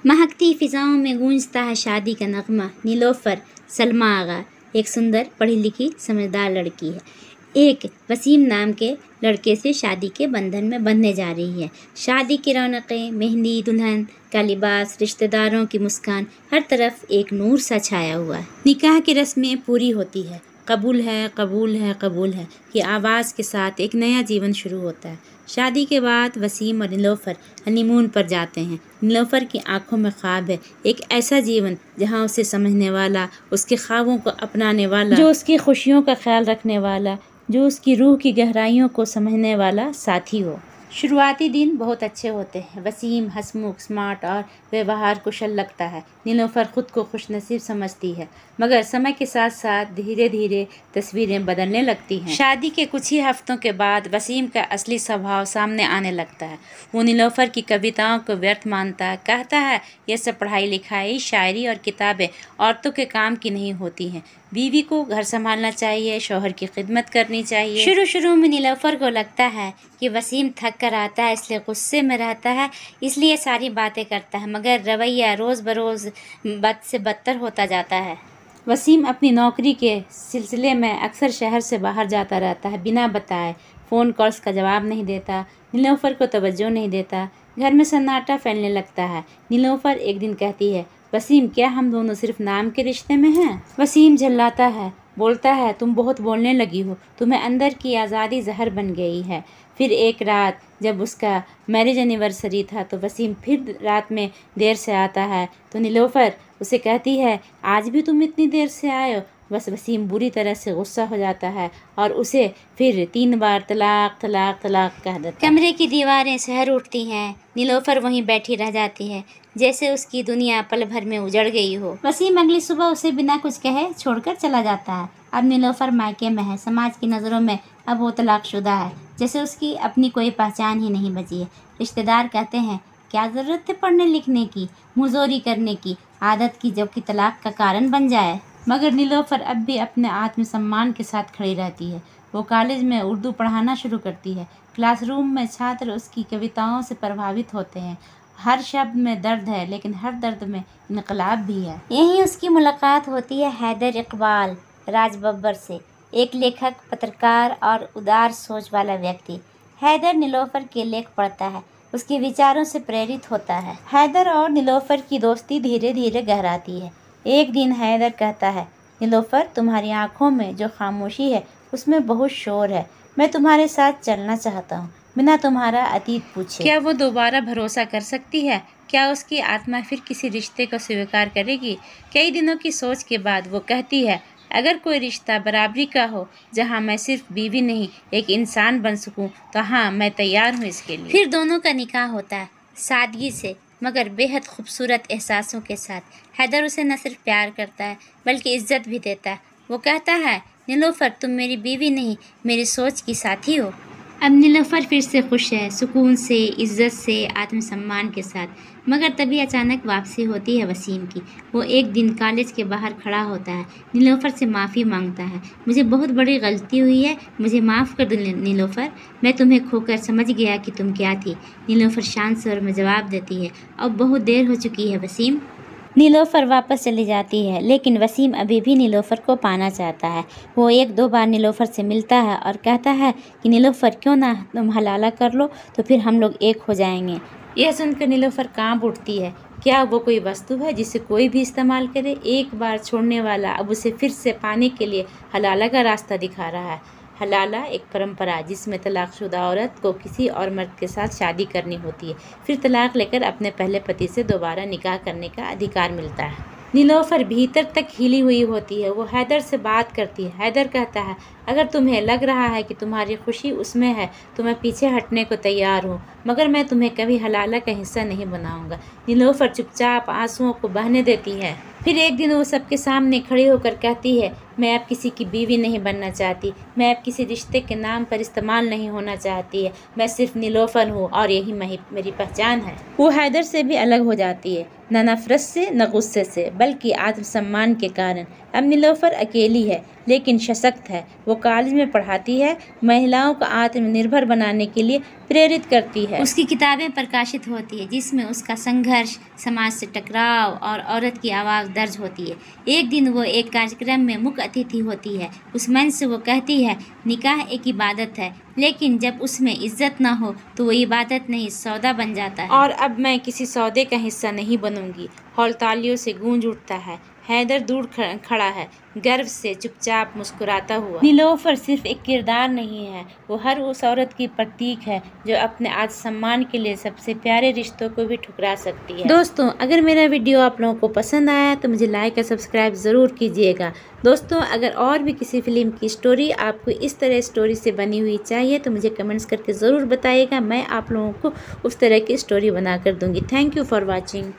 महकती फिजाओं में गूंजता है शादी का नगमा। नीलोफर सलमा आगा एक सुंदर पढ़ी लिखी समझदार लड़की है। एक वसीम नाम के लड़के से शादी के बंधन में बंधने जा रही है। शादी की रौनकें, मेहंदी, दुल्हन का लिबास, रिश्तेदारों की मुस्कान, हर तरफ एक नूर सा छाया हुआ है। निकाह की रस्में पूरी होती है। कबूल है, कबूल है, कबूल है कि आवाज़ के साथ एक नया जीवन शुरू होता है। शादी के बाद वसीम और नीलोफर हनीमून पर जाते हैं। नीलोफर की आंखों में ख्वाब है, एक ऐसा जीवन जहां उसे समझने वाला, उसके ख्वाबों को अपनाने वाला, जो उसकी खुशियों का ख्याल रखने वाला, जो उसकी रूह की गहराइयों को समझने वाला साथी हो। शुरुआती दिन बहुत अच्छे होते हैं। वसीम हंसमुख, स्मार्ट और व्यवहार कुशल लगता है। नीलोफर खुद को खुशनसीब समझती है, मगर समय के साथ साथ धीरे धीरे तस्वीरें बदलने लगती हैं। शादी के कुछ ही हफ्तों के बाद वसीम का असली स्वभाव सामने आने लगता है। वो नीलोफर की कविताओं को व्यर्थ मानता है, कहता है ये सब पढ़ाई लिखाई, शायरी और किताबें औरतों के काम की नहीं होती हैं। बीवी को घर संभालना चाहिए, शौहर की खिदमत करनी चाहिए। शुरू में नीलोफर को लगता है कि वसीम थक कर आता है, इसलिए गुस्से में रहता है, इसलिए सारी बातें करता है, मगर रवैया रोज़ बरोज़ बद से बदतर होता जाता है। वसीम अपनी नौकरी के सिलसिले में अक्सर शहर से बाहर जाता रहता है, बिना बताए। फ़ोन कॉल्स का जवाब नहीं देता, नीलोफर को तवज्जो नहीं देता। घर में सन्नाटा फैलने लगता है। नीलोफर एक दिन कहती है, वसीम क्या हम दोनों सिर्फ नाम के रिश्ते में हैं? वसीम झल्लाता है, बोलता है तुम बहुत बोलने लगी हो, तुम्हें अंदर की आज़ादी जहर बन गई है। फिर एक रात जब उसका मैरिज एनिवर्सरी था तो वसीम फिर रात में देर से आता है, तो नीलोफर उसे कहती है आज भी तुम इतनी देर से आए हो। बस वसीम बुरी तरह से गुस्सा हो जाता है और उसे फिर 3 बार तलाक तलाक तलाक कह देता है। कमरे की दीवारें सहर उठती हैं। नीलोफर वहीं बैठी रह जाती है, जैसे उसकी दुनिया पल भर में उजड़ गई हो। वसीम अगली सुबह उसे बिना कुछ कहे छोड़कर चला जाता है। अब नीलोफर मायके में है। समाज की नज़रों में अब वो तलाकशुदा है, जैसे उसकी अपनी कोई पहचान ही नहीं बची है। रिश्तेदार कहते हैं क्या ज़रूरत है पढ़ने लिखने की, मुजोरी करने की, आदत की जो कि तलाक का कारण बन जाए। मगर नीलोफर अब भी अपने आत्मसम्मान के साथ खड़ी रहती है। वो कॉलेज में उर्दू पढ़ाना शुरू करती है। क्लासरूम में छात्र उसकी कविताओं से प्रभावित होते हैं। हर शब्द में दर्द है, लेकिन हर दर्द में इनकलाब भी है। यहीं उसकी मुलाकात होती है हैदर इकबाल राज बब्बर से, एक लेखक, पत्रकार और उदार सोच वाला व्यक्ति। हैदर नीलोफर के लेख पढ़ता है, उसके विचारों से प्रेरित होता है। हैदर और नीलोफर की दोस्ती धीरे धीरे गहराती है। एक दिन हैदर कहता है, नीलोफर तुम्हारी आंखों में जो खामोशी है उसमें बहुत शोर है। मैं तुम्हारे साथ चलना चाहता हूँ, बिना तुम्हारा अतीत पूछे। क्या वो दोबारा भरोसा कर सकती है? क्या उसकी आत्मा फिर किसी रिश्ते को स्वीकार करेगी? कई दिनों की सोच के बाद वो कहती है, अगर कोई रिश्ता बराबरी का हो, जहाँ मैं सिर्फ बीवी नहीं एक इंसान बन सकूं, तो हाँ मैं तैयार हूँ इसके लिए। फिर दोनों का निकाह होता है, सादगी से मगर बेहद खूबसूरत एहसासों के साथ। हैदर उसे न सिर्फ प्यार करता है बल्कि इज्जत भी देता है। वो कहता है, नीलोफर तुम मेरी बीवी नहीं, मेरी सोच की साथी हो। अब नीलोफर फिर से खुश है, सुकून से, इज्जत से, आत्मसम्मान के साथ। मगर तभी अचानक वापसी होती है वसीम की। वो एक दिन कॉलेज के बाहर खड़ा होता है, नीलोफर से माफ़ी मांगता है। मुझे बहुत बड़ी गलती हुई है, मुझे माफ़ कर दो नीलोफर, मैं तुम्हें खोकर समझ गया कि तुम क्या थी। नीलोफर शांत स्वर में जवाब देती है, अब बहुत देर हो चुकी है वसीम। नीलोफर वापस चली जाती है, लेकिन वसीम अभी भी नीलोफर को पाना चाहता है। वो 1-2 बार नीलोफर से मिलता है और कहता है कि नीलोफर क्यों ना तुम हलाला कर लो, तो फिर हम लोग एक हो जाएंगे। यह सुनकर नीलोफर कांप उठती है। क्या वो कोई वस्तु है जिसे कोई भी इस्तेमाल करे? एक बार छोड़ने वाला अब उसे फिर से पाने के लिए हलाला का रास्ता दिखा रहा है। हलाला एक परंपरा जिसमें तलाकशुदा औरत को किसी और मर्द के साथ शादी करनी होती है, फिर तलाक लेकर अपने पहले पति से दोबारा निकाह करने का अधिकार मिलता है। नीलोफर भीतर तक हिली हुई होती है। वो हैदर से बात करती है। हैदर कहता है, अगर तुम्हें लग रहा है कि तुम्हारी खुशी उसमें है तो मैं पीछे हटने को तैयार हूँ, मगर मैं तुम्हें कभी हलाला का हिस्सा नहीं बनाऊंगा। नीलोफर चुपचाप आंसुओं को बहने देती है। फिर एक दिन वो सबके सामने खड़ी होकर कहती है, मैं अब किसी की बीवी नहीं बनना चाहती, मैं अब किसी रिश्ते के नाम पर इस्तेमाल नहीं होना चाहती है, मैं सिर्फ नीलोफर हूँ और यही मेरी पहचान है। वो हैदर से भी अलग हो जाती है, न नफरत से न गुस्से से, बल्कि आत्मसम्मान के कारण। अब नीलोफर अकेली है लेकिन सशक्त है। वो कॉलेज में पढ़ाती है, महिलाओं को आत्मनिर्भर बनाने के लिए प्रेरित करती है। उसकी किताबें प्रकाशित होती है जिसमें उसका संघर्ष, समाज से टकराव और औरत की आवाज़ दर्ज होती है। एक दिन वो एक कार्यक्रम में मुख्य अतिथि होती है। उस मंच से वो कहती है, निकाह एक इबादत है, लेकिन जब उसमें इज्जत ना हो तो वो इबादत नहीं सौदा बन जाता है। और अब मैं किसी सौदे का हिस्सा नहीं बनूंगी। हॉल तालियों से गूंज उठता है। हैदर दूर खड़ा है, गर्व से चुपचाप मुस्कुराता हुआ। नीलोफर सिर्फ एक किरदार नहीं है, वो हर उस औरत की प्रतीक है जो अपने आत्मसम्मान के लिए सबसे प्यारे रिश्तों को भी ठुकरा सकती है। दोस्तों, अगर मेरा वीडियो आप लोगों को पसंद आया तो मुझे लाइक और सब्सक्राइब ज़रूर कीजिएगा। दोस्तों, अगर और भी किसी फिल्म की स्टोरी आपको इस तरह स्टोरी से बनी हुई चाहिए तो मुझे कमेंट्स करके ज़रूर बताइएगा। मैं आप लोगों को उस तरह की स्टोरी बना कर दूँगी। Thank you for watching.